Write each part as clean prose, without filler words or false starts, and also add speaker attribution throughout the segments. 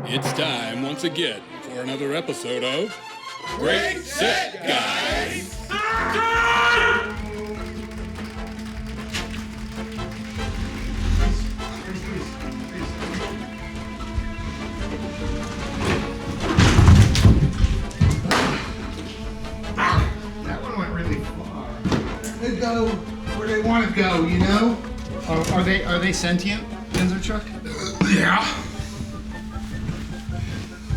Speaker 1: It's time once again for another episode of Great Set Guys!
Speaker 2: That one went really far. They go where they want to go, you know? Are they sentient, Chuck?
Speaker 3: Yeah.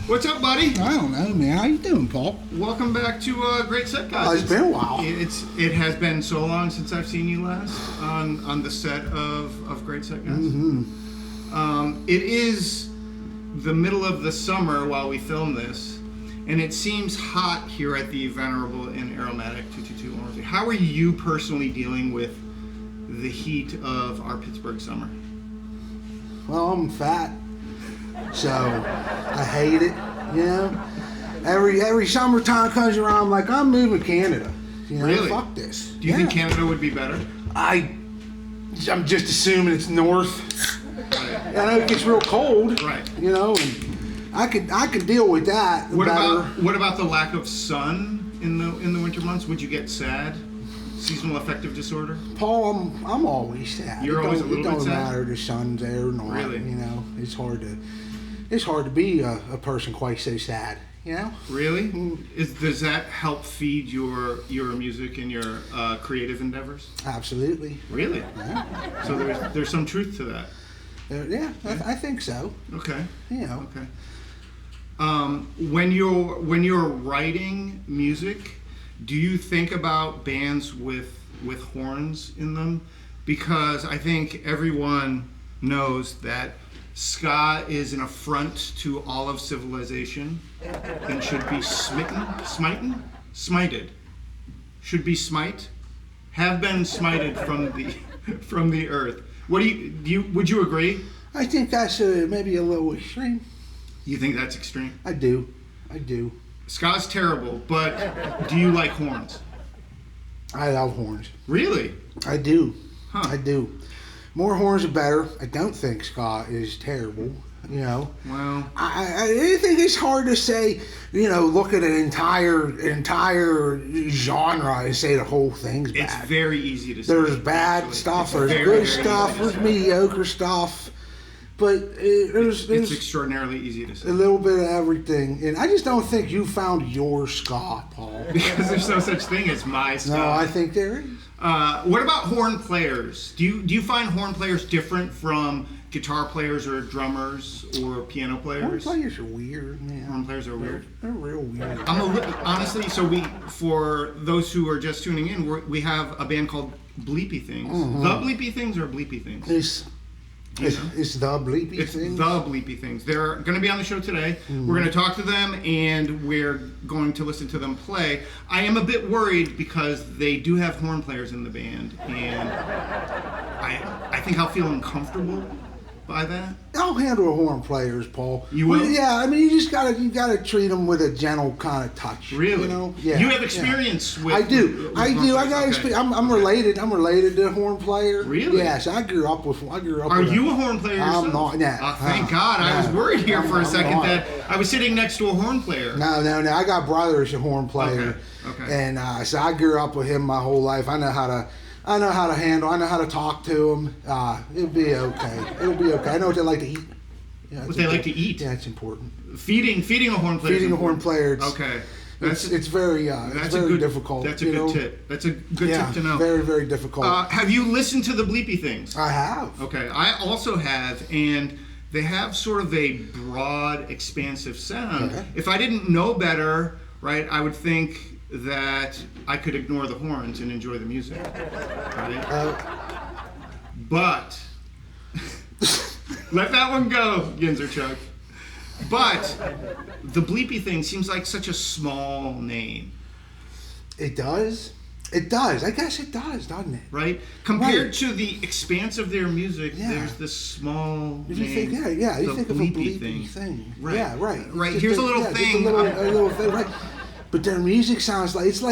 Speaker 2: What's up, buddy?
Speaker 3: I don't know, man. How you doing, Paul?
Speaker 2: Welcome back to Great Set Guys.
Speaker 3: Oh, it's been a while.
Speaker 2: It has been so long since I've seen you last on the set of Great Set Guys. Mm-hmm. It is the middle of the summer while we film this, and it seems hot here at the venerable and aromatic 222. How are you personally dealing with the heat of our Pittsburgh summer?
Speaker 3: Well, I'm fat, so I hate it. You know, every summertime comes around, I'm like, I'm moving to Canada. You know,
Speaker 2: really?
Speaker 3: Fuck this.
Speaker 2: Do you think Canada would be better?
Speaker 3: I'm just assuming it's north.
Speaker 2: Right.
Speaker 3: I know it gets real cold.
Speaker 2: Right.
Speaker 3: You know, and I could deal with that.
Speaker 2: What about the lack of sun in the winter months? Would you get sad? Seasonal affective disorder?
Speaker 3: Paul, I'm always sad.
Speaker 2: You're always a little bit sad?
Speaker 3: It don't matter if the sun's there or not.
Speaker 2: Really?
Speaker 3: You know, it's hard to be a person quite so sad. You know?
Speaker 2: Really? Does that help feed your music and your creative endeavors?
Speaker 3: Absolutely.
Speaker 2: Really?
Speaker 3: Yeah.
Speaker 2: So there's some truth to that.
Speaker 3: Yeah, I think so.
Speaker 2: Okay.
Speaker 3: You know.
Speaker 2: Okay. When you're writing music, do you think about bands with horns in them? Because I think everyone knows that ska is an affront to all of civilization and should be smited. Should be smite, have been smited from the earth. What would you agree?
Speaker 3: I think that's maybe a little extreme.
Speaker 2: You think that's extreme?
Speaker 3: I do.
Speaker 2: Ska's terrible, but do you like horns?
Speaker 3: I love horns.
Speaker 2: Really?
Speaker 3: I do.
Speaker 2: Huh.
Speaker 3: I do. More horns are better. I don't think ska is terrible. You know.
Speaker 2: Well,
Speaker 3: I think it's hard to say. You know, look at an entire genre and say the whole thing's bad.
Speaker 2: it's very easy to say.
Speaker 3: There's bad
Speaker 2: actually.
Speaker 3: stuff.
Speaker 2: It's
Speaker 3: There's good stuff. There's mediocre stuff. But
Speaker 2: it's extraordinarily easy to say.
Speaker 3: A little bit of everything. And I just don't think you found your ska, Paul.
Speaker 2: Because there's no such thing as my ska.
Speaker 3: No, I think there is.
Speaker 2: What about horn players? Do you find horn players different from guitar players or drummers or piano players?
Speaker 3: Horn players are weird, man.
Speaker 2: Horn players are weird.
Speaker 3: They're real weird.
Speaker 2: Honestly, so for those who are just tuning in, we have a band called Bleepy Things. Mm-hmm. The Bleepy Things or Bleepy Things?
Speaker 3: It's the Bleepy Things.
Speaker 2: It's the Bleepy Things. They're going to be on the show today. Mm. We're going to talk to them, and we're going to listen to them play. I am a bit worried because they do have horn players in the band, and I think I'll feel uncomfortable by that.
Speaker 3: I'll handle horn players, Paul.
Speaker 2: You will?
Speaker 3: Well, yeah, I mean, you gotta treat them with a gentle kind of touch.
Speaker 2: Really?
Speaker 3: You know? Yeah.
Speaker 2: You have experience with.
Speaker 3: I do. I got experience.
Speaker 2: Okay.
Speaker 3: I'm related. I'm related to a horn player.
Speaker 2: Really?
Speaker 3: Yes, I grew up with.
Speaker 2: Are you a horn player yourself?
Speaker 3: I'm not. Nah,
Speaker 2: thank God. I was worried here for a second that I was sitting next to a horn player.
Speaker 3: No. I got brothers a horn player.
Speaker 2: Okay.
Speaker 3: And so I grew up with him my whole life. I know how to handle. I know how to talk to them. It'll be okay. I know what they like to eat. Yeah,
Speaker 2: what they like to eat?
Speaker 3: Yeah, it's important.
Speaker 2: Feeding a horn player.
Speaker 3: Feeding a horn player.
Speaker 2: Okay.
Speaker 3: It's very difficult.
Speaker 2: That's a good tip. That's a good tip to know.
Speaker 3: Very, very difficult.
Speaker 2: Have you listened to the Bleepy Things?
Speaker 3: I have.
Speaker 2: Okay. I also have, and they have sort of a broad, expansive sound.
Speaker 3: Okay.
Speaker 2: If I didn't know better, right, I would think that I could ignore the horns and enjoy the music. Right? But let that one go, Chuck. But the Bleepy Thing seems like such a small name.
Speaker 3: It does. It does. I guess it does, doesn't it?
Speaker 2: Right? Compared to the expanse of their music, there's this small name.
Speaker 3: You think, you think of a Bleepy thing.
Speaker 2: Right.
Speaker 3: Yeah, right.
Speaker 2: Right. Here's a little thing.
Speaker 3: A little thing, right? But their music sounds like it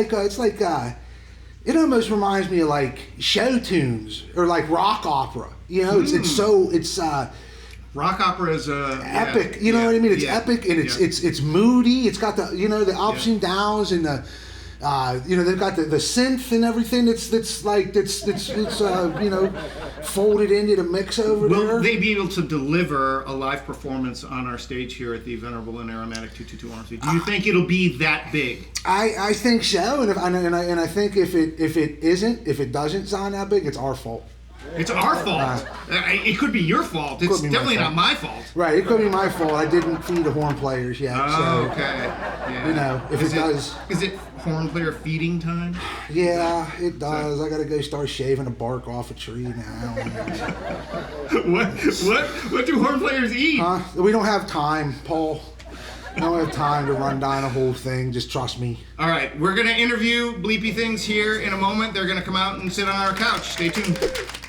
Speaker 3: almost reminds me of like show tunes or like rock opera. You know, it's
Speaker 2: Rock opera is
Speaker 3: epic. You know what I mean? It's epic and it's moody. It's got the the ups and downs and the they've got the synth and everything. It's folded into the mix over there.
Speaker 2: Will they be able to deliver a live performance on our stage here at the Venerable and Aromatic 222 RMC? Do you think it'll be that big?
Speaker 3: I think so, and I think if it doesn't sound that big, it's our fault.
Speaker 2: It's our fault. It could be your fault. It's definitely not my fault.
Speaker 3: Right, it could be my fault. I didn't feed the horn players yet.
Speaker 2: Oh, okay. Yeah.
Speaker 3: If it does.
Speaker 2: Is it horn player feeding time?
Speaker 3: Yeah, it does. I got to go start shaving the bark off a tree now.
Speaker 2: What do horn players eat?
Speaker 3: We don't have time, Paul. We don't have time to run down a whole thing. Just trust me.
Speaker 2: All right, we're going to interview Bleepy Things here in a moment. They're going to come out and sit on our couch. Stay tuned.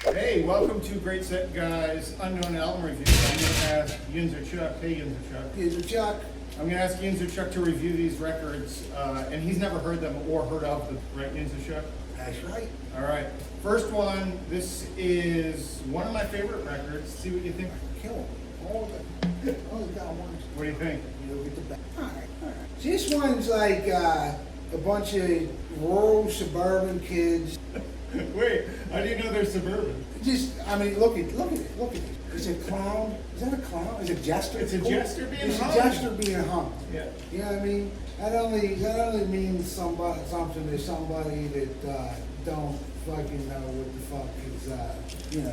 Speaker 4: Hey, welcome to Great Set Guys Unknown Album Review. I'm going to ask Yinzer Chuck. Hey, Yinzer Chuck.
Speaker 3: Yinzer Chuck.
Speaker 4: I'm going to ask Yinzer Chuck to review these records, and he's never heard them or heard of them, right, Yinzer Chuck?
Speaker 3: That's right.
Speaker 4: All right. First one, this is one of my favorite records. See what you think.
Speaker 3: Kill him. All got one.
Speaker 4: What do you think?
Speaker 3: All right. This one's like a bunch of rural suburban kids.
Speaker 4: Wait, how do you know they're suburban?
Speaker 3: Look at it. Is it a clown? Is that a clown? Is it jester?
Speaker 4: It's a jester being hung.
Speaker 3: It's a jester being hung.
Speaker 4: Yeah.
Speaker 3: You know what I mean? That only means something to somebody that don't fucking know what the fuck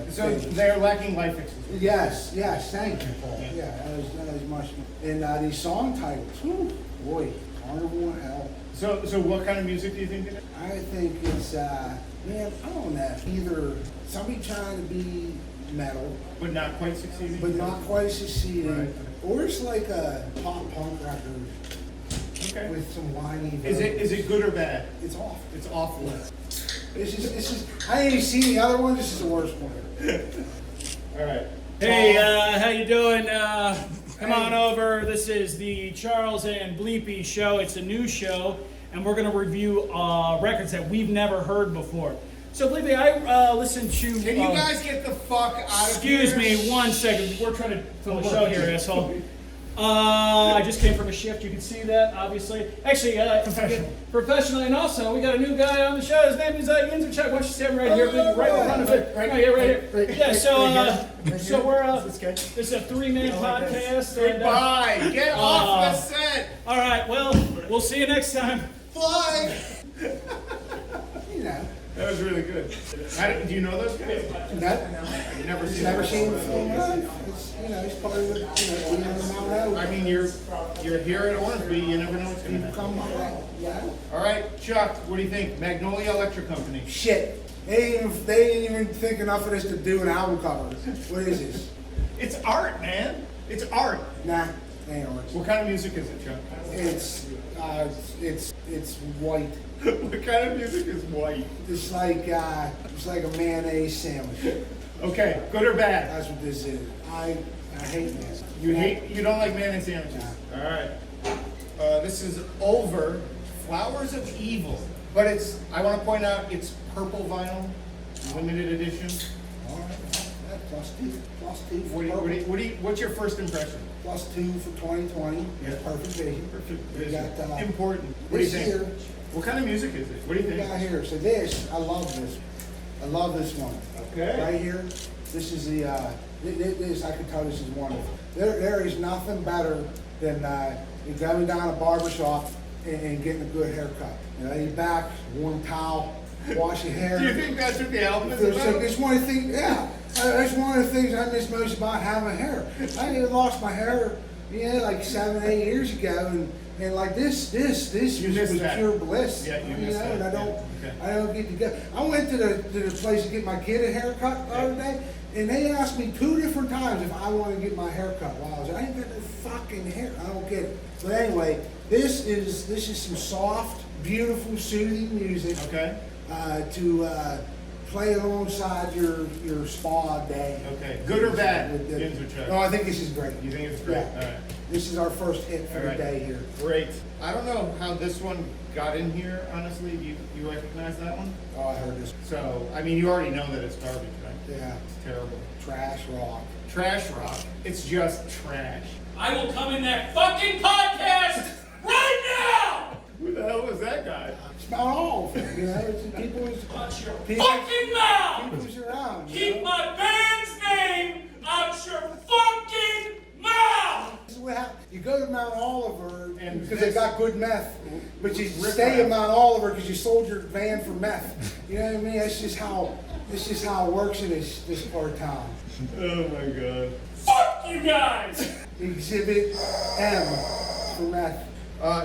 Speaker 3: is,
Speaker 4: So they're lacking life experience.
Speaker 3: Yes, thank you, Paul. Yeah, that was much. And these song titles, boy, Carnival of Hell.
Speaker 4: So what kind of music do you think it is?
Speaker 3: I think it's, I don't know, either somebody trying to be metal,
Speaker 4: But not quite succeeding?
Speaker 3: but not quite succeeding,
Speaker 4: Right.
Speaker 3: or it's like a pop punk record
Speaker 4: Okay.
Speaker 3: with some whiny.
Speaker 4: Is it good or bad?
Speaker 3: It's awful.
Speaker 4: It's awful.
Speaker 3: This is. I ain't even seen the other one. This is the worst one.
Speaker 4: All right.
Speaker 5: Hey, how you doing? Come on over. This is the Charles and Bleepy show. It's a new show, and we're going to review records that we've never heard before. So, Bleepy, I listened to...
Speaker 4: Can you guys get the fuck out of here?
Speaker 5: Excuse me 1 second. We're trying to film a show here, asshole. I just came from a shift. You can see that, obviously. Actually, professionally, and also, we got a new guy on the show. His name is Yinzer Chuck. Why don't you stand right here, Bleepy, right in front of it. Right here. Yeah, so we're... This is a 3-man podcast. And,
Speaker 4: Bye. Get off the set.
Speaker 5: all right, well, we'll see you next time.
Speaker 4: Fly.
Speaker 3: You know.
Speaker 4: That was really good. Do you know those guys?
Speaker 3: That,
Speaker 4: Never seen
Speaker 3: never
Speaker 4: them.
Speaker 3: seen it before. It's part of the, Mount Oak.
Speaker 4: I mean, you're here at Hornsby. You never know what's going to happen.
Speaker 3: Come on, yeah.
Speaker 4: All right, Chuck, what do you think? Magnolia Electric Company.
Speaker 3: Shit. They ain't even think enough of this to do an album cover. What is this?
Speaker 4: It's art, man. It's art.
Speaker 3: Nah, ain't art.
Speaker 4: What kind of music is it, Chuck?
Speaker 3: It's white.
Speaker 4: What kind of music is white?
Speaker 3: It's like a mayonnaise sandwich.
Speaker 4: Okay, good or bad?
Speaker 3: That's what this is. I hate this.
Speaker 4: You don't like mayonnaise sandwiches? All right. This is Over Flowers of Evil, but I want to point out it's purple vinyl, limited edition.
Speaker 3: All right. Plus two.
Speaker 4: What's your first impression?
Speaker 3: +2 for 2020.
Speaker 4: Yeah.
Speaker 3: Perfect vision.
Speaker 4: Perfect
Speaker 3: We
Speaker 4: vision.
Speaker 3: got,
Speaker 4: Important. What do you
Speaker 3: this
Speaker 4: think?
Speaker 3: here.
Speaker 4: What kind of music is it? What do you
Speaker 3: We
Speaker 4: think?
Speaker 3: got here. So this, I love this. I love this one.
Speaker 4: Okay.
Speaker 3: Right here. This is the. This I can tell this is wonderful. There is nothing better than going down a barbershop and getting a good haircut. You know, you back, warm towel, wash your hair.
Speaker 4: Do you think that's what the album is
Speaker 3: It's
Speaker 4: about?
Speaker 3: it's one of the things. Yeah, that's one of the things I miss most about having hair. I lost my hair, like 7, 8 years ago, and like this was
Speaker 4: that.
Speaker 3: pure bliss.
Speaker 4: Yeah, you missed that.
Speaker 3: And
Speaker 4: Okay.
Speaker 3: I don't get to go. I went to the place to get my kid a haircut the other day, and they asked me 2 different times if I want to get my haircut. Wow, I ain't got no fucking hair. I don't get it. But anyway, this is some soft, beautiful, soothing music.
Speaker 4: Okay.
Speaker 3: To play alongside your spa day.
Speaker 4: Okay. Good or bad?
Speaker 3: With the-
Speaker 4: Yins or Chuck?
Speaker 3: No, I think this is great.
Speaker 4: You think it's great?
Speaker 3: Yeah.
Speaker 4: All right.
Speaker 3: This is our first hit for
Speaker 4: All
Speaker 3: the
Speaker 4: right.
Speaker 3: day here.
Speaker 4: Great. I don't know how this one got in here, honestly. You recognize that one?
Speaker 3: Oh, I heard this.
Speaker 4: So, I mean, you already know that it's garbage, right?
Speaker 3: Yeah,
Speaker 4: It's terrible.
Speaker 3: trash rock.
Speaker 4: Trash rock. It's just trash.
Speaker 5: I will come in that fucking podcast right now!
Speaker 4: Who the hell was that guy?
Speaker 3: It's about all of them, you know. It's people's
Speaker 5: Watch your
Speaker 3: People-
Speaker 5: fucking mouth!
Speaker 3: people's around. You
Speaker 5: Keep
Speaker 3: know?
Speaker 5: my band's name out your fucking mouth!
Speaker 3: This is what happens. You go to Mount Oliver
Speaker 4: And
Speaker 3: because
Speaker 4: this-
Speaker 3: they got good meth, but you
Speaker 4: Rip
Speaker 3: stay
Speaker 4: rap.
Speaker 3: in Mount Oliver because you sold your van for meth. You know what I mean? That's just how it works in this part of town.
Speaker 4: Oh my god.
Speaker 5: Fuck you guys!
Speaker 3: Exhibit M for meth.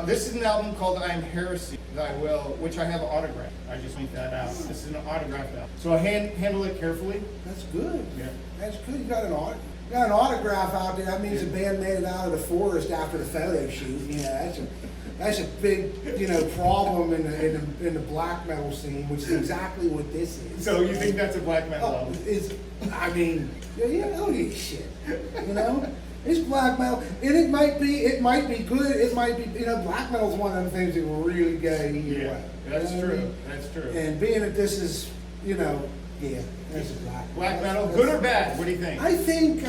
Speaker 4: This is an album called I'm Heresy, Thy Will, which I have autographed. I just leave that out. This is an autographed album. So I handle it carefully.
Speaker 3: That's good.
Speaker 4: Yeah.
Speaker 3: That's good. You got an autograph out there. That means the band made it out of the forest after the photo shoot. Yeah, that's a big problem in the black metal scene, which is exactly what this is.
Speaker 4: So you think that's a black metal
Speaker 3: Oh,
Speaker 4: album?
Speaker 3: I mean, look at this shit. You know, it's black metal, and it might be good. It might be, black metal is one of them things that will really go either
Speaker 4: Yeah,
Speaker 3: way.
Speaker 4: that's
Speaker 3: You know what I
Speaker 4: true.
Speaker 3: mean?
Speaker 4: That's true.
Speaker 3: And being that this is, that's a
Speaker 4: Black metal, good or bad? What do you think?
Speaker 3: I think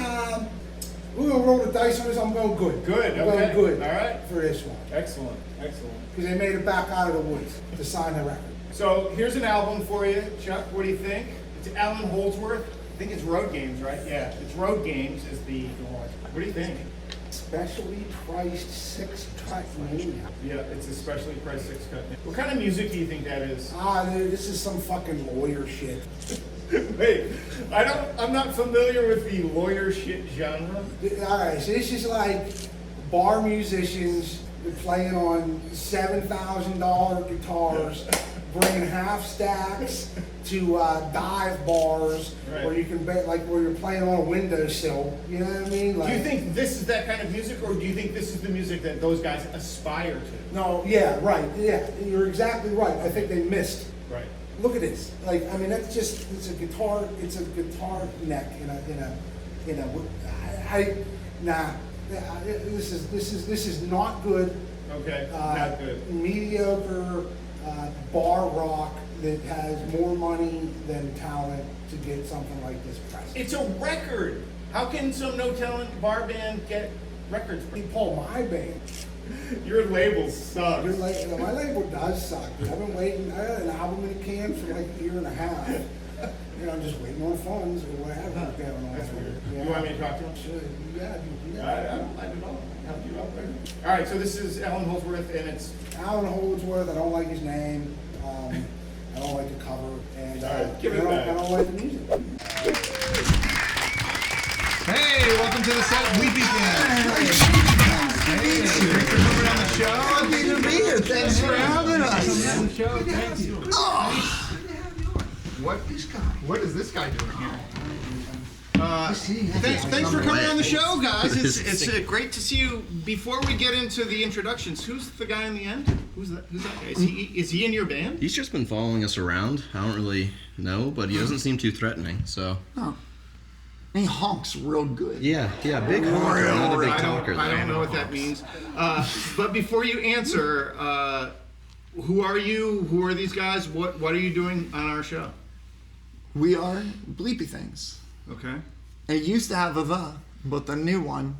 Speaker 3: we're gonna roll the dice on this. I'm going good.
Speaker 4: Good,
Speaker 3: I'm
Speaker 4: okay.
Speaker 3: going good.
Speaker 4: All right.
Speaker 3: For this one,
Speaker 4: Excellent, excellent.
Speaker 3: because they made it back out of the woods to sign the record.
Speaker 4: So here's an album for you, Chuck. What do you think? It's Alan Holdsworth. I think it's Road Games, right? Yeah, it's Road Games is the one. What do you think?
Speaker 3: Specially priced 6-track mania.
Speaker 4: Yeah, it's a specially priced 6-cut. What kind of music do you think that is?
Speaker 3: Dude, this is some fucking lawyer shit.
Speaker 4: Wait, I'm not familiar with the lawyer shit genre.
Speaker 3: All right, so this is like bar musicians playing on $7,000 guitars, bringing half stacks to dive bars,
Speaker 4: Right.
Speaker 3: where you can bet, like where you're playing on a windowsill. You know what I mean? Like,
Speaker 4: Do you think this is that kind of music, or do you think this is the music that those guys aspire to?
Speaker 3: No, yeah, right, yeah, you're exactly right. I think they missed.
Speaker 4: Right.
Speaker 3: Look at this. Like, I mean, it's a guitar neck this is not good.
Speaker 4: Okay, not good.
Speaker 3: Mediocre bar rock that has more money than talent to get something like this pressed.
Speaker 4: It's a record. How can some no-talent bar band get records?
Speaker 3: Paul, my band.
Speaker 4: Your label sucks.
Speaker 3: My label does suck. I've been waiting. I had an album in the can for like a year and a half. I'm just waiting on funds or whatever going on.
Speaker 4: That's weird.
Speaker 3: Yeah.
Speaker 4: You want me to talk to him?
Speaker 3: Sure. You
Speaker 4: I don't mind at all. Help you out there. All right, so this is Alan Holdsworth, and it's
Speaker 3: Alan Holdsworth. I don't like his name. I don't like the cover, and
Speaker 4: All right, give it
Speaker 3: I
Speaker 4: back.
Speaker 3: don't like the music.
Speaker 2: Hey, welcome to the set, Bleepy fans. Hey, thanks for coming on the show.
Speaker 6: Happy to be here. Thanks for having us.
Speaker 2: What is this guy doing here?
Speaker 6: Thanks
Speaker 2: Thanks for coming on the show, guys. It's great to see you. Before we get into the introductions, who's the guy in the end? Who's that guy? Is he in your band?
Speaker 7: He's just been following us around. I don't really know, but he doesn't seem too threatening, so.
Speaker 6: He honks real good.
Speaker 7: Yeah, big honker, not a big talker.
Speaker 2: I don't know what that means. But before you answer, who are you? Who are these guys? What are you doing on our show?
Speaker 6: We are Bleepy Things.
Speaker 2: Okay.
Speaker 6: It used to have a the, but the new one,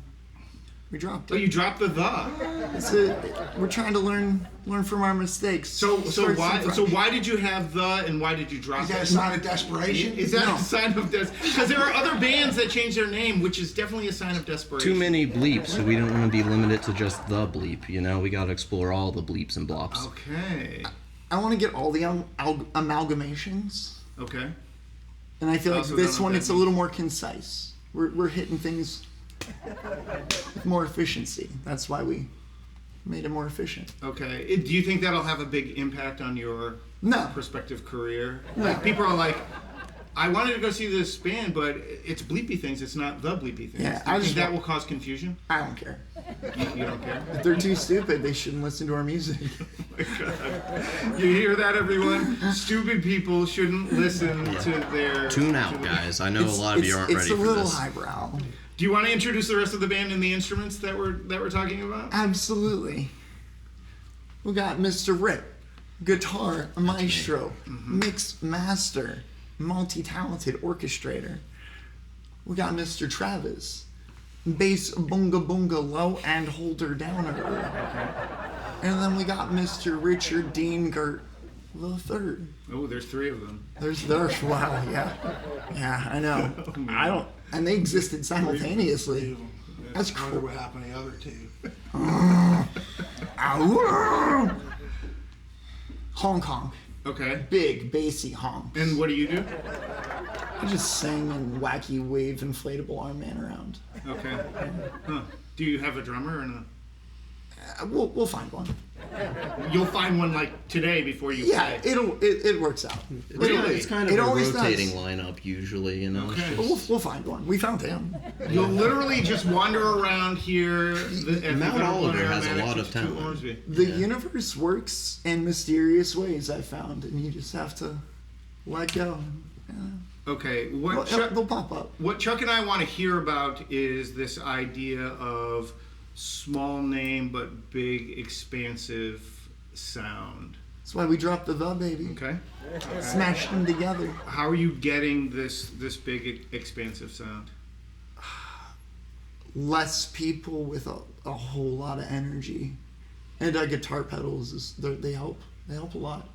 Speaker 6: we dropped
Speaker 2: Oh,
Speaker 6: it.
Speaker 2: you dropped the the.
Speaker 6: We're trying to learn from our mistakes.
Speaker 2: So
Speaker 6: Start
Speaker 2: why did you have the and why did you drop
Speaker 3: Is that a
Speaker 2: it?
Speaker 3: sign of desperation?
Speaker 2: Is that
Speaker 6: No.
Speaker 2: a sign of because there are other bands that change their name, which is definitely a sign of desperation.
Speaker 7: Too many bleeps, so we don't want to be limited to just the bleep, we gotta explore all the bleeps and blops.
Speaker 2: Okay.
Speaker 6: I want to get all the amalgamations,
Speaker 2: Okay.
Speaker 6: and I feel like
Speaker 2: Also
Speaker 6: this
Speaker 2: don't know
Speaker 6: one
Speaker 2: what
Speaker 6: it's
Speaker 2: that
Speaker 6: a little more concise. We're hitting things with more efficiency. That's why we made it more efficient.
Speaker 2: Okay. Do you think that'll have a big impact on your
Speaker 6: No.
Speaker 2: prospective career? Like people are like, I wanted to go see this band, but it's Bleepy Things. It's not the Bleepy Things.
Speaker 6: Yeah,
Speaker 2: Do you think that will cause confusion?
Speaker 6: I don't care.
Speaker 2: You don't care?
Speaker 6: If they're too stupid, they shouldn't listen to our music.
Speaker 2: Oh my God. You hear that, everyone? Stupid people shouldn't listen to their...
Speaker 7: Tune out, guys. I know a lot of you aren't ready
Speaker 6: It's
Speaker 7: for
Speaker 6: a little
Speaker 7: this.
Speaker 6: highbrow.
Speaker 2: Do you want to introduce the rest of the band and the instruments that we're talking about?
Speaker 6: Absolutely. We got Mr. Rip, guitar maestro, mix master, multi-talented orchestrator. We got Mr. Travis, bass boonga boonga low and holder downer. And then we got Mr. Richard Dean Gert the third.
Speaker 2: Oh, there's 3 of them.
Speaker 6: There's wow, yeah, I know. I don't, and they existed simultaneously. That's
Speaker 3: I wonder
Speaker 6: cool.
Speaker 3: what happened to the other 2.
Speaker 6: Hong Kong,
Speaker 2: Okay.
Speaker 6: big bassy honk.
Speaker 2: And what do you do?
Speaker 6: I just sang and wacky wave inflatable arm man around.
Speaker 2: Okay. Huh. Do you have a drummer or no?
Speaker 6: We'll find one.
Speaker 2: You'll find one like today before you
Speaker 6: Yeah,
Speaker 2: play.
Speaker 6: it works out.
Speaker 2: Really?
Speaker 7: It's kind of
Speaker 6: It
Speaker 7: a
Speaker 6: always
Speaker 7: rotating
Speaker 6: does.
Speaker 7: lineup usually, you know.
Speaker 2: Okay.
Speaker 7: It's
Speaker 6: But
Speaker 7: just-
Speaker 6: we'll find one. We found him.
Speaker 2: You'll literally just wander around here. At
Speaker 7: Mount
Speaker 2: the
Speaker 7: Oliver has a
Speaker 2: Aromatic
Speaker 7: lot of
Speaker 2: to
Speaker 7: talent.
Speaker 2: Ormsby.
Speaker 6: The universe works in mysterious ways, I found, and you just have to let go.
Speaker 2: Okay.
Speaker 6: They'll pop up.
Speaker 2: What Chuck and I want to hear about is this idea of small name but big expansive sound.
Speaker 6: That's why we dropped the baby.
Speaker 2: Okay.
Speaker 6: Smashed them together.
Speaker 2: How are you getting this big expansive sound?
Speaker 6: Less people with a whole lot of energy, and guitar pedals they help. They help a lot.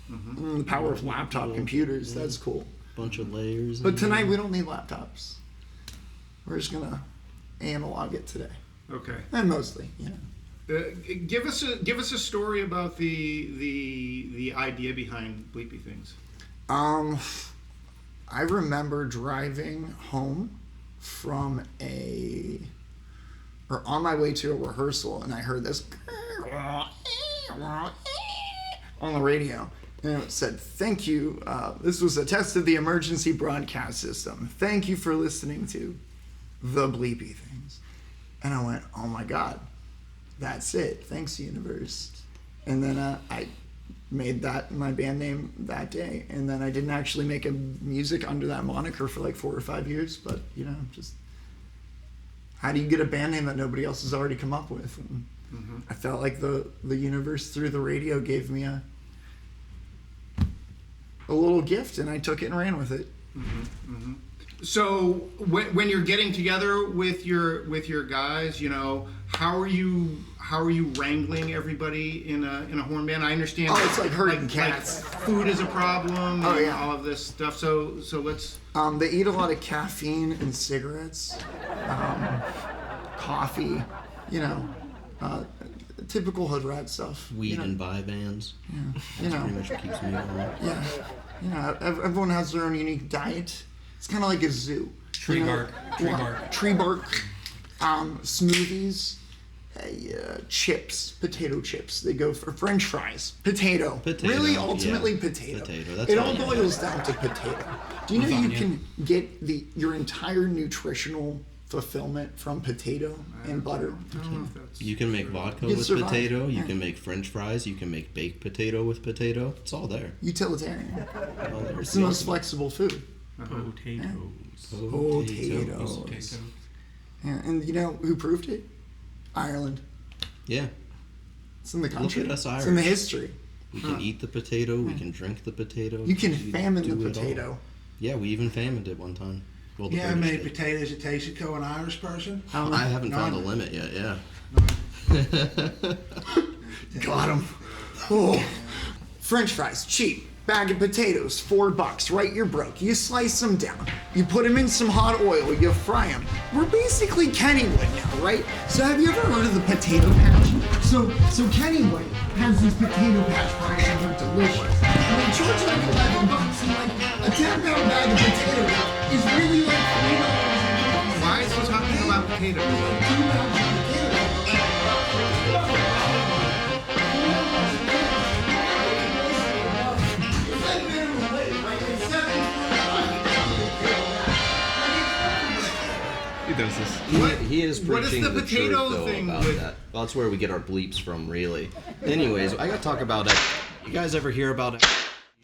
Speaker 6: The power of laptop computers. That's cool.
Speaker 7: bunch of layers.
Speaker 6: But tonight we don't need laptops. We're just gonna analog it today,
Speaker 2: Okay.
Speaker 6: and mostly,
Speaker 2: Give us a story about the idea behind Bleepy Things.
Speaker 6: I remember driving home from on my way to a rehearsal, and I heard this on the radio, and it said, "Thank you. This was a test of the emergency broadcast system. Thank you for listening to the Bleepy Things." And I went, "Oh my God, that's it. Thanks, universe." And then I made that my band name that day, and then I didn't actually make music under that moniker for like 4 or 5 years, but just how do you get a band name that nobody else has already come up with? And I felt like the universe through the radio gave me a little gift, and I took it and ran with it.
Speaker 2: So when you're getting together with your guys, how are you wrangling everybody in a horn band? I understand.
Speaker 6: Oh, it's like herding cats.
Speaker 2: Like food is a problem.
Speaker 6: Oh,
Speaker 2: and
Speaker 6: yeah.
Speaker 2: all of this stuff. So let's.
Speaker 6: They eat a lot of caffeine and cigarettes, coffee, typical hood rat stuff.
Speaker 7: Weed and buy bands. Pretty much what keeps me going.
Speaker 6: Yeah, everyone has their own unique diet. It's kind of like a zoo.
Speaker 1: Tree bark.
Speaker 6: Tree bark. Smoothies. Chips, potato chips. They go for French fries. Potato. Really, ultimately,
Speaker 7: yeah.
Speaker 6: potato.
Speaker 7: Potato, that's
Speaker 6: It
Speaker 7: all
Speaker 6: all
Speaker 7: you
Speaker 6: boils down to potato. Do you know you can get your entire nutritional fulfillment from potato and butter?
Speaker 7: You can make vodka
Speaker 6: You
Speaker 7: with
Speaker 6: survive.
Speaker 7: potato. You
Speaker 6: Yeah.
Speaker 7: can make French fries. You can make baked potato with potato. It's all there.
Speaker 6: Utilitarian.
Speaker 7: All there.
Speaker 6: It's the most flexible food.
Speaker 7: Potatoes.
Speaker 6: Potatoes. Yeah, and you know who proved it? Ireland.
Speaker 7: Yeah.
Speaker 6: It's in the country.
Speaker 7: at us
Speaker 6: It's in the
Speaker 7: Irish.
Speaker 6: history.
Speaker 7: We can eat the potato. We can drink the potato.
Speaker 6: You can
Speaker 7: we
Speaker 6: famine
Speaker 7: do
Speaker 6: the
Speaker 7: it all.
Speaker 6: potato.
Speaker 7: Yeah, we even famined it one time. Well, the
Speaker 3: You know how many
Speaker 7: British did.
Speaker 3: potatoes it takes to kill an Irish person?
Speaker 7: I haven't found a
Speaker 3: None.
Speaker 7: limit yet. Yeah.
Speaker 6: Got him. Oh. French fries, cheap. Bag of potatoes, $4. Right, you're broke. You slice them down. You put them in some hot oil. You fry them. We're basically Kennywood now, right? So have you ever heard of the potato patch? So Kennywood has these potato patch fries and they're delicious. And they charge like $11, and like a 10-pound bag of potatoes is really like $3.
Speaker 2: Why is he talking about potatoes?
Speaker 6: 2 pounds of potatoes. It's like minimum wage, right? It's $7
Speaker 8: overdoses.
Speaker 7: He is
Speaker 2: What is
Speaker 7: preaching
Speaker 2: the
Speaker 7: the
Speaker 2: potato
Speaker 7: truth, though,
Speaker 2: thing
Speaker 7: about
Speaker 2: with-
Speaker 7: that. Well, that's where we get our bleeps from, really. Anyways, I gotta talk about it. You guys ever hear about it? You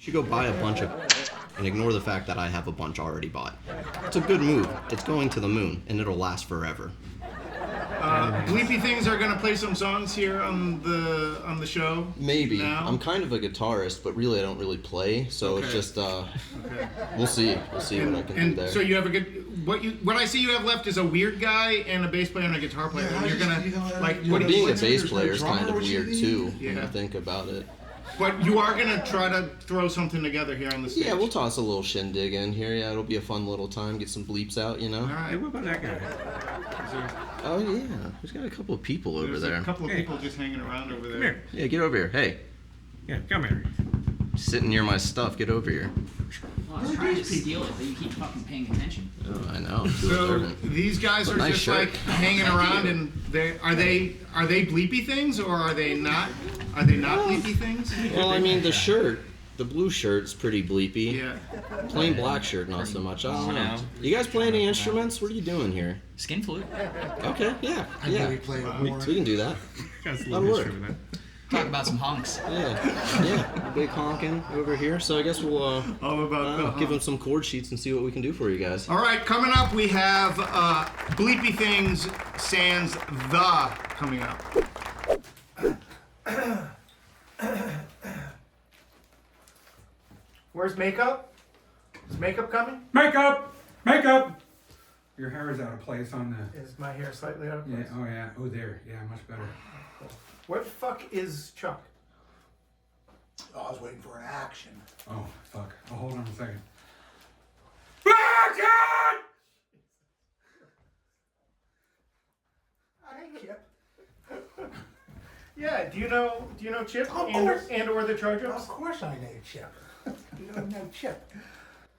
Speaker 7: should go buy a bunch of and ignore the fact that I have a bunch already bought. It's a good move. It's going to the moon, and it'll last forever.
Speaker 2: Bleepy Things are gonna play some songs here on the show.
Speaker 7: Maybe.
Speaker 2: Now?
Speaker 7: I'm kind of a guitarist, but really I don't really play, so it's
Speaker 2: Okay.
Speaker 7: just we'll see. We'll see what I can do
Speaker 2: And
Speaker 7: there.
Speaker 2: so you have a good. What I see you have left is a weird guy and a bass player and a guitar player. And you're gonna like what do
Speaker 7: Being
Speaker 2: you?
Speaker 7: a bass player is kind of weird too, when
Speaker 2: Yeah.
Speaker 7: you think about it.
Speaker 2: But you are gonna try to throw something together here on the stage.
Speaker 7: Yeah, we'll toss a little shindig in here. Yeah, it'll be a fun little time. Get some bleeps out, you know.
Speaker 2: All
Speaker 8: Hey,
Speaker 2: right.
Speaker 8: what about that guy?
Speaker 7: Oh yeah, there's got a couple of people over
Speaker 2: There's
Speaker 7: there.
Speaker 2: a couple of
Speaker 8: Hey.
Speaker 2: people just hanging around over there.
Speaker 8: Come here.
Speaker 7: Yeah, get over here. Hey,
Speaker 8: Yeah, come here.
Speaker 7: sitting near my stuff. Get over here.
Speaker 9: Well, I was trying to steal it, but you keep fucking paying attention.
Speaker 7: Oh, I know. I'm too
Speaker 2: So
Speaker 7: observant.
Speaker 2: these guys
Speaker 7: But
Speaker 2: are
Speaker 7: nice
Speaker 2: just
Speaker 7: shirt.
Speaker 2: like hanging around, and are they bleepy things or are they not? Are they not bleepy things?
Speaker 7: Well, I mean, the shirt, the blue shirt's pretty bleepy.
Speaker 2: Yeah.
Speaker 7: Plain black shirt, not so much. I don't know.
Speaker 8: No.
Speaker 7: You guys play any instruments? What are you doing here?
Speaker 9: Skin flute.
Speaker 7: Okay, yeah, yeah. We can do that.
Speaker 8: Got a
Speaker 7: That'll
Speaker 8: little
Speaker 7: work.
Speaker 8: history with that.
Speaker 9: Talk about some hunks.
Speaker 7: Yeah. Big honking over here. So I guess we'll
Speaker 2: All about
Speaker 7: give them some chord sheets and see what we can do for you guys.
Speaker 2: All right, coming up we have Bleepy Things sans the coming up. Where's makeup? Is makeup coming?
Speaker 8: Makeup! Makeup! Your hair is out of place on the...
Speaker 2: Is my hair slightly out of
Speaker 8: Yeah,
Speaker 2: place?
Speaker 8: oh yeah. Oh, there. Yeah, much better.
Speaker 2: Where the fuck is Chuck?
Speaker 3: Oh, I was waiting for an action.
Speaker 8: Oh, fuck. Oh, hold on a second.
Speaker 3: Hey, Chip.
Speaker 2: Yeah, do you know Chip
Speaker 3: Of
Speaker 2: and
Speaker 3: course.
Speaker 2: or the charge
Speaker 3: Of
Speaker 2: ups?
Speaker 3: course I know Chip. You don't know Chip.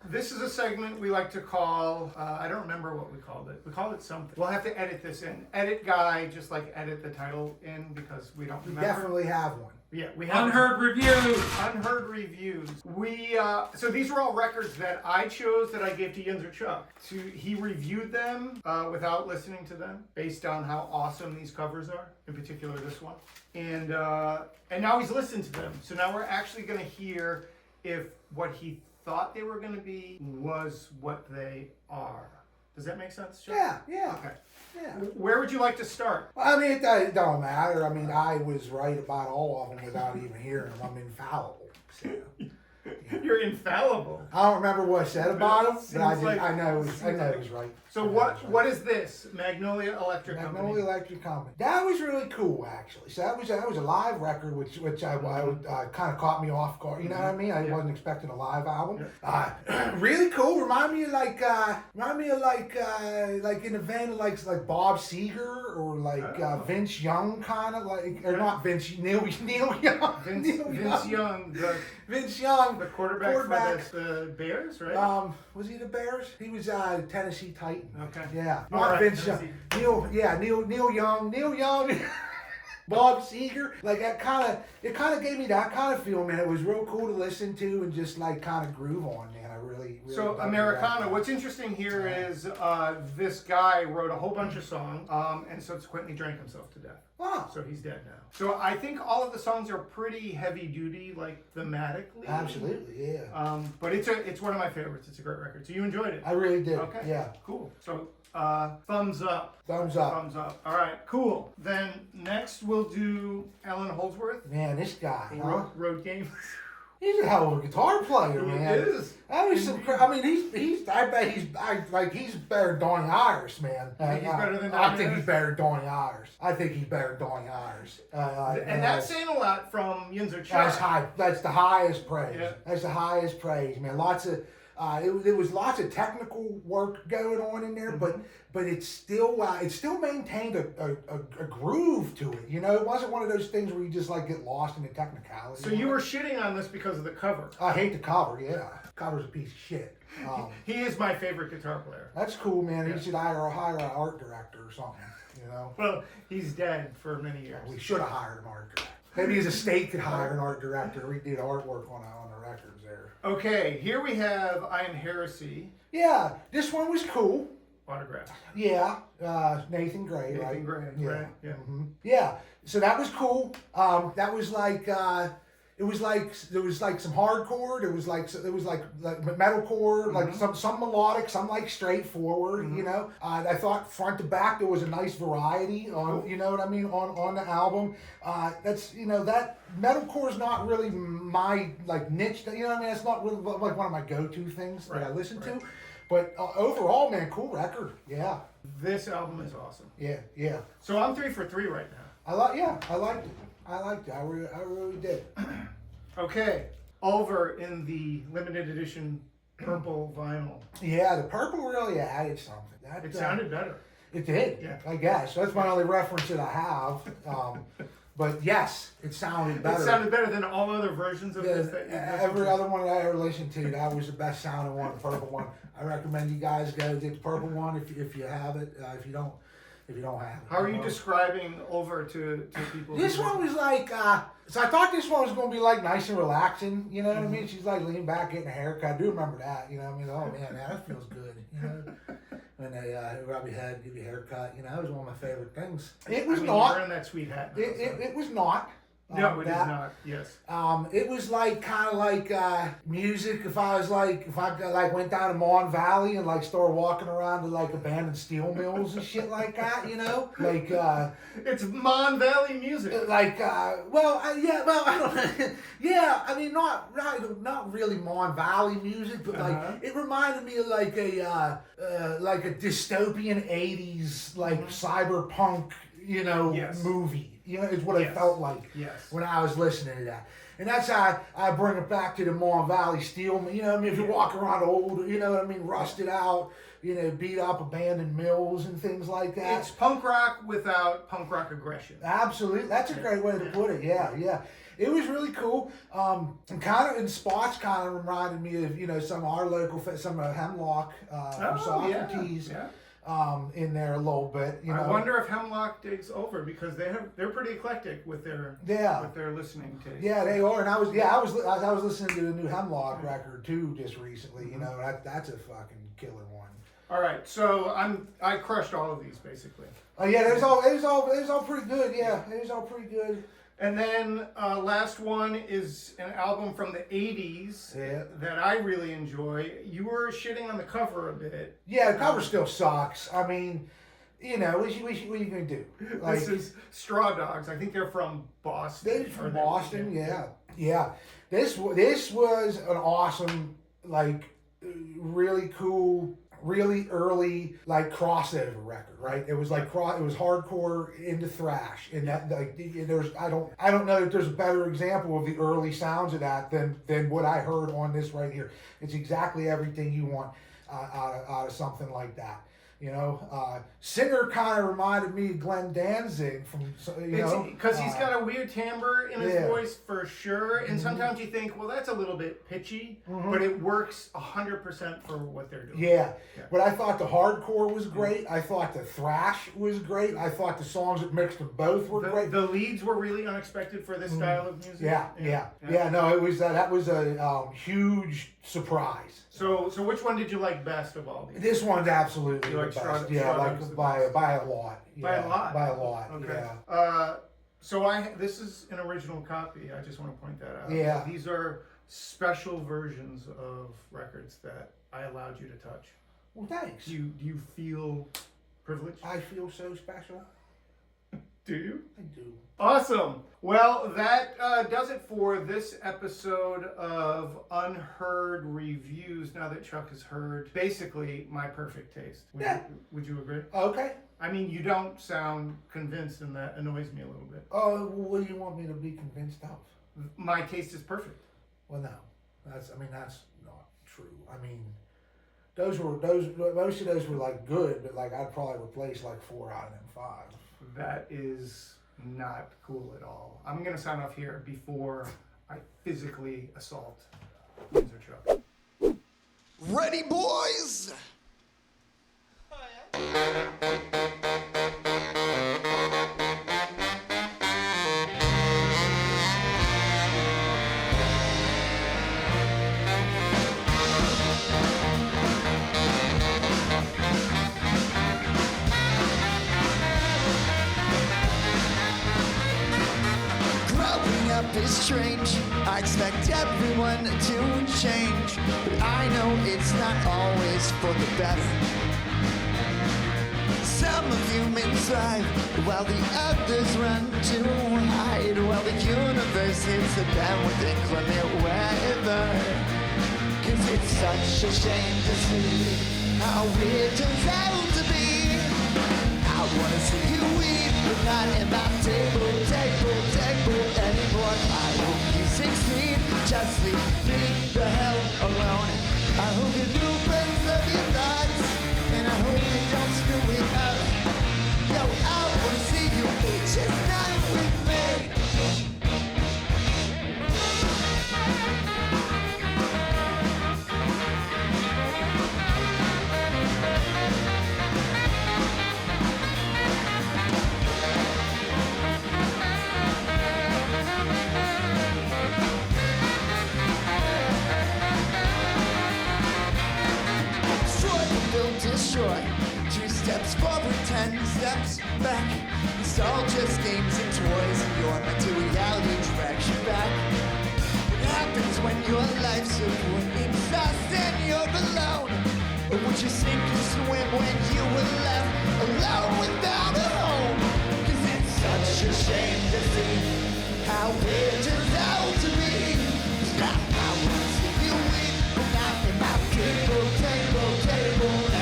Speaker 2: This is a segment we like to call, I don't remember what we called it. We called it something. We'll have to edit this in. Edit guy, just like edit the title in because we don't
Speaker 3: We
Speaker 2: remember.
Speaker 3: definitely have one.
Speaker 2: Yeah, we have
Speaker 8: Unheard reviews!
Speaker 2: unheard reviews. So these were all records that I chose that I gave to Jens or Chuck. He reviewed them without listening to them based on how awesome these covers are, in particular this one. And now he's listened to them. So now we're actually going to hear if what he thought they were going to be was what they are. Does that make sense, Chuck?
Speaker 3: Yeah.
Speaker 2: Okay.
Speaker 3: Yeah.
Speaker 2: Where would you like to start?
Speaker 3: Well, I mean, it don't matter. I mean, I was right about all of them without even hearing them. I'm infallible. So.
Speaker 2: You're infallible.
Speaker 3: I don't remember what I said about them, but I,
Speaker 2: Seems like-
Speaker 3: I know it was right.
Speaker 2: So
Speaker 3: I know it
Speaker 2: what
Speaker 3: was right.
Speaker 2: what is this? Magnolia Electric
Speaker 3: Magnolia
Speaker 2: Company.
Speaker 3: Electric Company. That was really cool, actually. So that was a live record, which I kind of caught me off guard. You know what I mean? I wasn't expecting a live album. Really cool. Remind me of like in the vein of like Bob Seger or like Vince Young, kind of like, or not Vince Neil Young.
Speaker 2: Vince Young,
Speaker 3: Vince Young,
Speaker 2: the quarterback for the Bears, right?
Speaker 3: Was he the Bears? He was Tennessee Titan.
Speaker 2: Okay.
Speaker 3: Yeah.
Speaker 2: All
Speaker 3: Not
Speaker 2: right,
Speaker 3: Vince Young. Neil Young. Bob Seger. Like it kind of gave me that kind of feel, man. It was real cool to listen to and just like kind of groove on, man. I really
Speaker 2: So
Speaker 3: dug
Speaker 2: Americana,
Speaker 3: that.
Speaker 2: what's interesting here is this guy wrote a whole bunch of songs and subsequently drank himself to death.
Speaker 3: Wow.
Speaker 2: So he's dead now. So I think all of the songs are pretty heavy duty, like thematically.
Speaker 3: Absolutely, yeah.
Speaker 2: But it's one of my favorites. It's a great record. So you enjoyed it?
Speaker 3: I really did.
Speaker 2: Okay.
Speaker 3: Yeah.
Speaker 2: Cool. So thumbs up.
Speaker 3: Thumbs up.
Speaker 2: Thumbs up. All right. Cool. Then next we'll do Ellen Holdsworth.
Speaker 3: Man, this guy, huh?
Speaker 2: Road Game.
Speaker 3: He's a hell of a guitar player, man.
Speaker 2: He is.
Speaker 3: That was some. I mean, I bet he's better than Donnie Iris, man.
Speaker 2: think he's better than
Speaker 3: I
Speaker 2: Donnie
Speaker 3: think
Speaker 2: Iris?
Speaker 3: he's better than Donnie Iris. I think he's better than Donnie Iris.
Speaker 2: And that's saying a lot from Yinzer
Speaker 3: That's
Speaker 2: Chuck.
Speaker 3: high. That's the highest praise.
Speaker 2: Yeah.
Speaker 3: That's the highest praise, man. Lots of. There was lots of technical work going on in there, but it still maintained a groove to it. You know, it wasn't one of those things where you just like get lost in the technicality.
Speaker 2: So you were shitting on this because of the cover.
Speaker 3: I hate the cover. Yeah, cover's a piece of shit.
Speaker 2: He is my favorite guitar player.
Speaker 3: That's cool, man. He should hire an art director or something. You know,
Speaker 2: Well, he's dead for many years.
Speaker 3: we should have hired an art director. Maybe his estate could hire an art director. We did artwork on the records there.
Speaker 2: Okay, here we have I Am Heresy.
Speaker 3: Yeah, this one was cool.
Speaker 4: autograph.
Speaker 3: Yeah, Nathan Gray,
Speaker 4: Nathan
Speaker 3: right?
Speaker 4: Gray,
Speaker 3: yeah.
Speaker 4: right, yeah.
Speaker 3: Yeah, so that was cool. That was like it was like there was like some hardcore. There was like metalcore, like some melodic, some like straightforward. You know, I thought front to back there was a nice variety on. You know what I mean on the album. That's that metalcore is not really my like niche. You know what I mean? It's not really like one of my go-to things that I listen to. But overall, man, cool record. Yeah.
Speaker 4: This album is awesome.
Speaker 3: Yeah.
Speaker 4: So I'm 3 for 3 right now.
Speaker 3: I liked it. I really did.
Speaker 4: Okay, over in the limited edition purple vinyl.
Speaker 3: Yeah, the purple really added something.
Speaker 4: It sounded better.
Speaker 3: It did.
Speaker 4: Yeah.
Speaker 3: I guess that's my only reference that I have. But yes, it sounded better.
Speaker 4: It sounded better than all other versions of this.
Speaker 3: Every other one that I ever listened to, that was the best sounding one, the purple one. I recommend you guys go get the purple one if you have it. If you don't have it.
Speaker 4: How are you describing over to people?
Speaker 3: This one was like, so I thought this one was going to be like nice and relaxing, you know what I mean? She's like leaning back, getting a haircut. I do remember that, you know what I mean? Oh man, that feels good, you know? When they rub your head, give you a haircut, you know, it was one of my favorite things. It was not.
Speaker 4: You're wearing that sweet hat. Now,
Speaker 3: It was not.
Speaker 4: No, it is not. Yes.
Speaker 3: It was like kind of like music. If I went down to Mon Valley and like started walking around to like abandoned steel mills and shit like that, you know, like
Speaker 4: it's Mon Valley music.
Speaker 3: Like I don't know. Yeah, I mean not really Mon Valley music, but like it reminded me of like a dystopian '80s like cyberpunk, you know, movie. You know, is what it felt like when I was listening to that. And that's how I bring it back to the Mon Valley steel. You know what I mean? If you walk around old, you know what I mean, rusted out, you know, beat up abandoned mills and things like that.
Speaker 4: It's punk rock without punk rock aggression.
Speaker 3: Absolutely. That's a great way to put it. Yeah. It was really cool. And kind of in spots kind of reminded me of, you know, some of our local, some of Hemlock, from Socrates. Yeah. In there a little bit, you know.
Speaker 4: I wonder if Hemlock digs over because they're pretty eclectic with their listening taste.
Speaker 3: Yeah, they are. And I was listening to the new Hemlock record too just recently. You know, that's a fucking killer one.
Speaker 4: All right, so I crushed all of these basically.
Speaker 3: Oh yeah, it was all pretty good. Yeah, it was all pretty good.
Speaker 4: And then last one is an album from the 80s that I really enjoy. You were shitting on the cover a bit.
Speaker 3: Yeah, the cover still sucks. I mean, you know, what are you going to do? Like,
Speaker 4: this is Straw Dogs. I think they're from Boston.
Speaker 3: They're from Boston, yeah. This was an awesome, like, really cool, really early like crossover record, right? It was like it was hardcore into thrash, and that like I don't know if there's a better example of the early sounds of that than what I heard on this right here. It's exactly everything you want out of something like that. You know, singer kind of reminded me of Glenn Danzig from, you know.
Speaker 4: Because he's got a weird timbre in his voice for sure. And sometimes you think, well, that's a little bit pitchy, but it works 100% for what they're doing.
Speaker 3: Yeah. But I thought the hardcore was great. I thought the thrash was great. I thought the songs that mixed them both were great.
Speaker 4: The leads were really unexpected for this style of music.
Speaker 3: Yeah. No, it was that was a huge surprise.
Speaker 4: So which one did you like best of all these?
Speaker 3: This one's absolutely the best. By a lot.
Speaker 4: By a lot?
Speaker 3: By a lot,
Speaker 4: okay.
Speaker 3: yeah.
Speaker 4: So this is an original copy. I just want to point that out.
Speaker 3: Yeah.
Speaker 4: These are special versions of records that I allowed you to touch.
Speaker 3: Well, thanks.
Speaker 4: Do you feel privileged?
Speaker 3: I feel so special.
Speaker 4: Do you?
Speaker 3: I do.
Speaker 4: Awesome. Well, that does it for this episode of Unheard Reviews. Now that Chuck has heard basically my perfect taste. Would you agree?
Speaker 3: Okay.
Speaker 4: I mean, you don't sound convinced, and that annoys me a little bit.
Speaker 3: Oh, what do you want me to be convinced of?
Speaker 4: My taste is perfect.
Speaker 3: Well, no. That's not true. I mean, most of those were like good, but like I'd probably replace like 4 out of them 5.
Speaker 4: That is not cool at all. I'm going to sign off here before I physically assault Windsor Chuck.
Speaker 6: Ready, boys? is strange. I expect everyone to change, but I know it's not always for the better. Some of humans thrive, while the others run to hide. While the universe hits the fan with inclement weather. 'Cause it's such a shame to see how it turns out to be. I wanna see you eat, but not at my table anymore. I hope you succeed, just leave me the hell alone. I hope you do friends of your thoughts, and I hope you don't screw it up. Yo, I wanna see you eat, just not with me. Destroy. 2 steps forward, 10 steps back. It's all just games and toys, and your mental reality drags you back. What happens when your life's a ruin, exhausted and you're alone? Or would you sink or swim when you were left alone without a home? 'Cause it's such a shame to see how it turns out to be. Stop, I wanna see you eat, but not in my table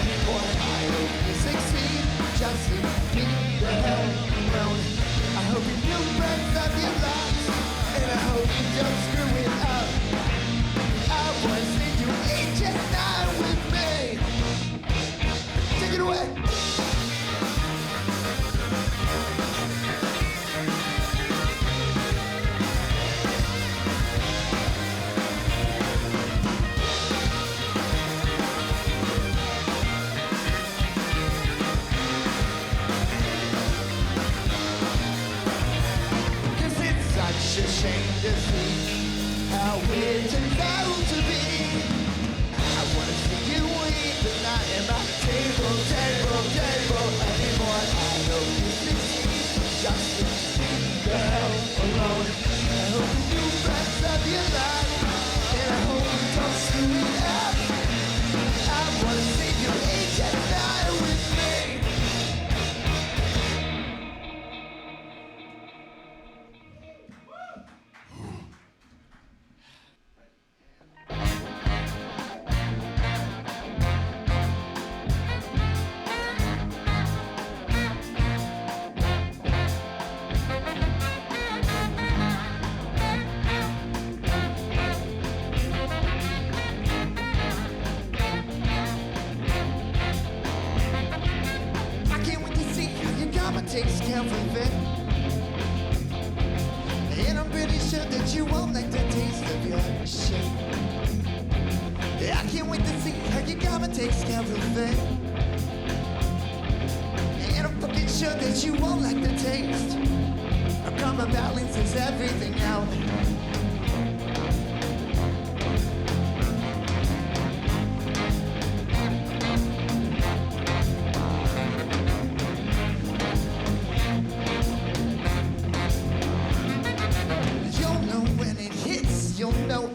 Speaker 6: anymore. I hope you succeed, just leave me the hell alone. I hope you new friends of your lives, and I hope you don't screw it up. I wanna see you eat, just not with me. Take it away. Such a shame to see how it turns out to be. I wanna see you eat, but not at my table anymore. I hope you succeed, just leave the hell alone. I hope you do friends of your life, and I hope you don't screw it up. I wanna see you eat, just not with me. Takes care of it, and I'm pretty sure that you won't like the taste of your shit. Yeah, I can't wait to see how your karma takes care of it, and I'm fucking sure that you won't like the taste. Our karma balances everything out.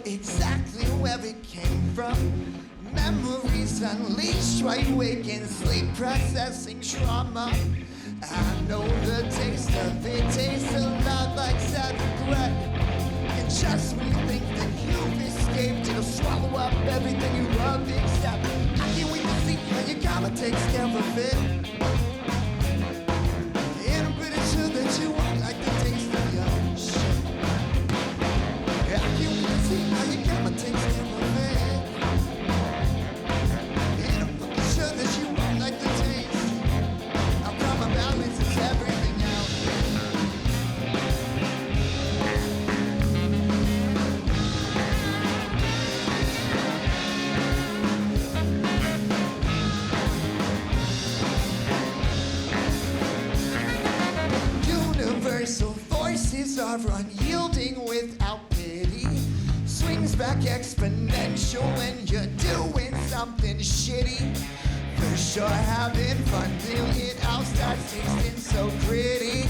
Speaker 6: Exactly where it came from. Memories unleashed, right waking, sleep processing trauma. I know the taste of it tastes a lot like sad regret. And just when you think that you've escaped, it'll swallow up everything you love except. I can't wait to see how your karma takes care of it. And I'm pretty sure that you won't like the taste of your shit. I can't wait to see how your karma takes care of it. And I'm fucking sure that you won't like the taste. Our karma balances everything out. Universal forces are unyielding without pity. Swings back exponential when you're doing something shitty. For sure having fun till it all starts tasting so pretty.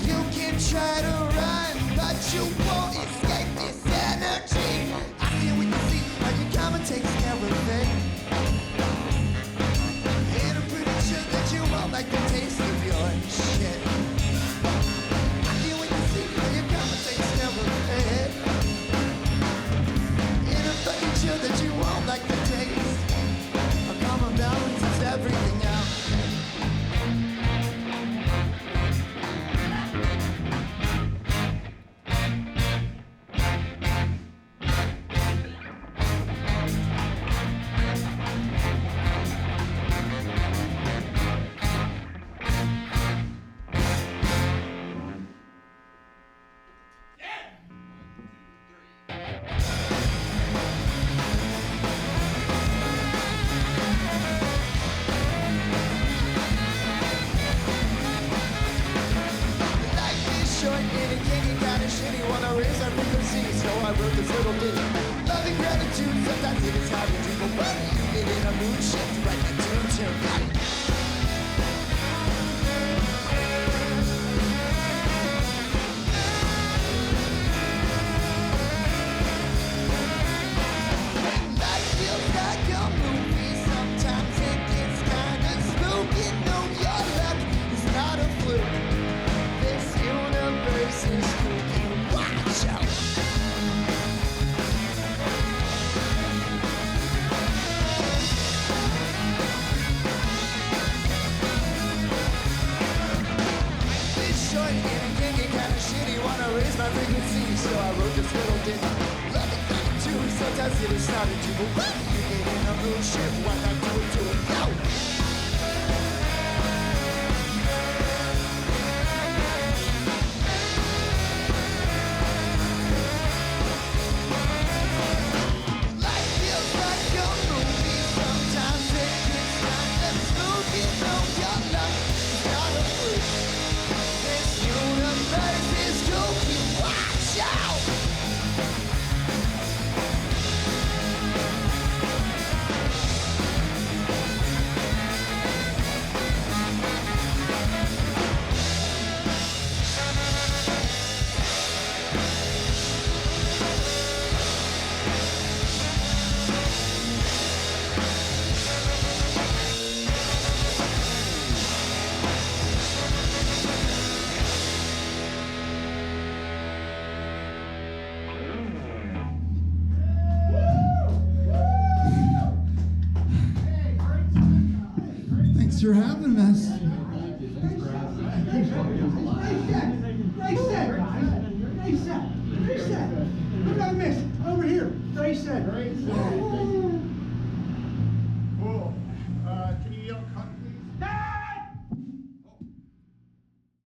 Speaker 6: You can try to run, but you won't
Speaker 10: and it can get kinda shitty. Wanna raise our frequency, so I wrote this little ditty. Loving gratitude, sometimes it is hard to do, but when you get in a mood shift, right the tune. Life feels like a movie, sometimes it gets kinda spooky. Know your luck is not a fluke. This universe is spooky. Watch out. It's short and it can get kinda shitty. Wanna raise my frequency, so I wrote this little ditty. Love it gratitude, sometimes it is not a do, but when you get in a mood shift, why not do it to it? Go! Life feels like a movie, sometimes it gets kinda spooky. Know your luck is not a fluke. This universe is kooky. Watch out!
Speaker 11: Thanks for having us.
Speaker 12: Great set. Look at this. Over here. Great set.